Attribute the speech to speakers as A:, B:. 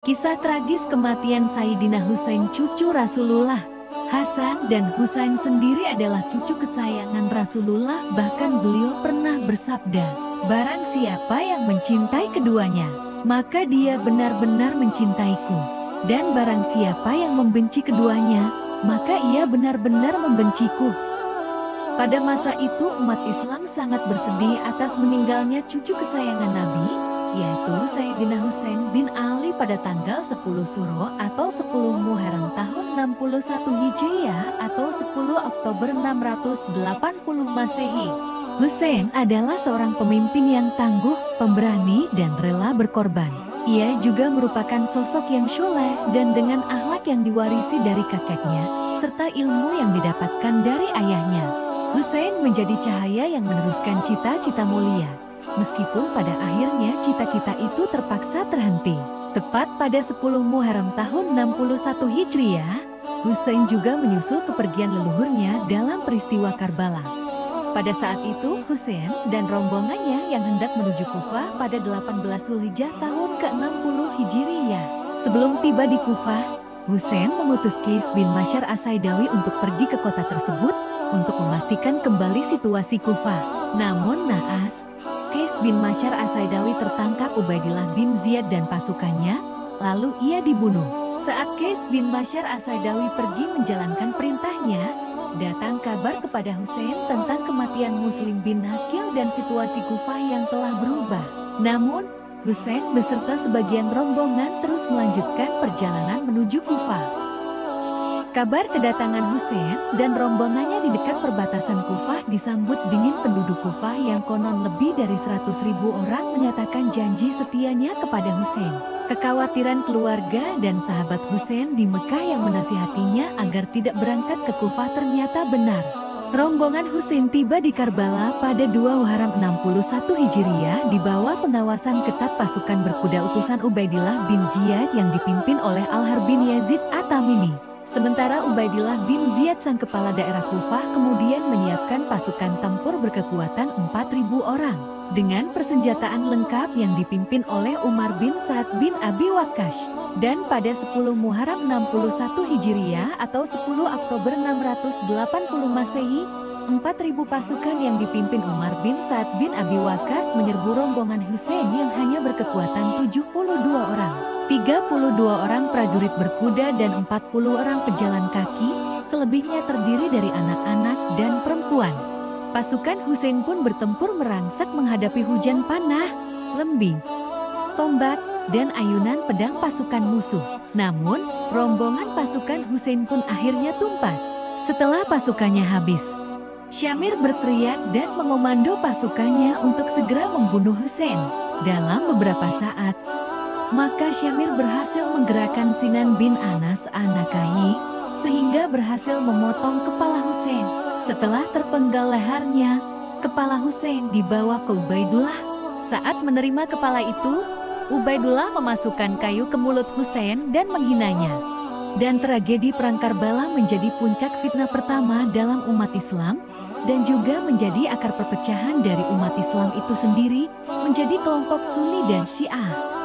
A: Kisah tragis kematian Sayyidina Husain cucu Rasulullah. Hasan dan Husain sendiri adalah cucu kesayangan Rasulullah, bahkan beliau pernah bersabda, "Barang siapa yang mencintai keduanya, maka dia benar-benar mencintaiku. Dan barang siapa yang membenci keduanya, maka ia benar-benar membenciku." Pada masa itu umat Islam sangat bersedih atas meninggalnya cucu kesayangan Nabi, yaitu Sayyidina Husain bin Ali pada tanggal 10 Suro atau 10 Muharram tahun 61 Hijriah atau 10 Oktober 680 Masehi. Husain adalah seorang pemimpin yang tangguh, pemberani, dan rela berkorban. Ia juga merupakan sosok yang syoleh dan dengan akhlak yang diwarisi dari kakeknya, serta ilmu yang didapatkan dari ayahnya. Husain menjadi cahaya yang meneruskan cita-cita mulia. Meskipun pada akhirnya cita-cita itu terpaksa terhenti. Tepat pada 10 Muharram tahun 61 Hijriah, Husain juga menyusul kepergian leluhurnya dalam peristiwa Karbala. Pada saat itu, Husain dan rombongannya yang hendak menuju Kufah pada 18 Zulhijjah tahun ke-60 Hijriah. Sebelum tiba di Kufah, Husain mengutus Qais bin Mashar As-Saidawi untuk pergi ke kota tersebut untuk memastikan kembali situasi Kufah. Namun naas, Qais bin Mashar As-Saidawi tertangkap Ubaidillah bin Ziyad dan pasukannya, lalu ia dibunuh. Saat Qais bin Mashar As-Saidawi pergi menjalankan perintahnya, datang kabar kepada Husain tentang kematian Muslim bin Aqil dan situasi Kufah yang telah berubah. Namun, Husain beserta sebagian rombongan terus melanjutkan perjalanan menuju Kufah. Kabar kedatangan Husain dan rombongannya di dekat perbatasan Kufah disambut dingin penduduk Kufah yang konon lebih dari 100.000 orang menyatakan janji setianya kepada Husain. Kekhawatiran keluarga dan sahabat Husain di Mekah yang menasihatinya agar tidak berangkat ke Kufah ternyata benar. Rombongan Husain tiba di Karbala pada 2 Muharram 61 Hijriah di bawah pengawasan ketat pasukan berkuda utusan Ubaidillah bin Ziyad yang dipimpin oleh Al-Harb bin Yazid At-Tamimi. Sementara Ubaidillah bin Ziyad sang kepala daerah Kufah kemudian menyiapkan pasukan tempur berkekuatan 4.000 orang dengan persenjataan lengkap yang dipimpin oleh Umar bin Sa'ad bin Abi Waqqas. Dan pada 10 Muharram 61 Hijriah atau 10 Oktober 680 Masehi, 4.000 pasukan yang dipimpin Umar bin Sa'ad bin Abi Waqqas menyerbu rombongan Husain yang hanya berkekuatan 72 orang. 32 orang prajurit berkuda dan 40 orang pejalan kaki, selebihnya terdiri dari anak-anak dan perempuan. Pasukan Husain pun bertempur merangsak menghadapi hujan panah, lembing, tombak, dan ayunan pedang pasukan musuh. Namun, rombongan pasukan Husain pun akhirnya tumpas. Setelah pasukannya habis, Syamir berteriak dan mengomando pasukannya untuk segera membunuh Husain. Dalam beberapa saat, maka Syamir berhasil menggerakkan Sinan bin Anas An-Nakahi, sehingga berhasil memotong kepala Husain. Setelah terpenggal lehernya, kepala Husain dibawa ke Ubaidullah. Saat menerima kepala itu, Ubaidullah memasukkan kayu ke mulut Husain dan menghinanya. Dan tragedi Perang Karbala menjadi puncak fitnah pertama dalam umat Islam, dan juga menjadi akar perpecahan dari umat Islam itu sendiri menjadi kelompok Sunni dan Syiah.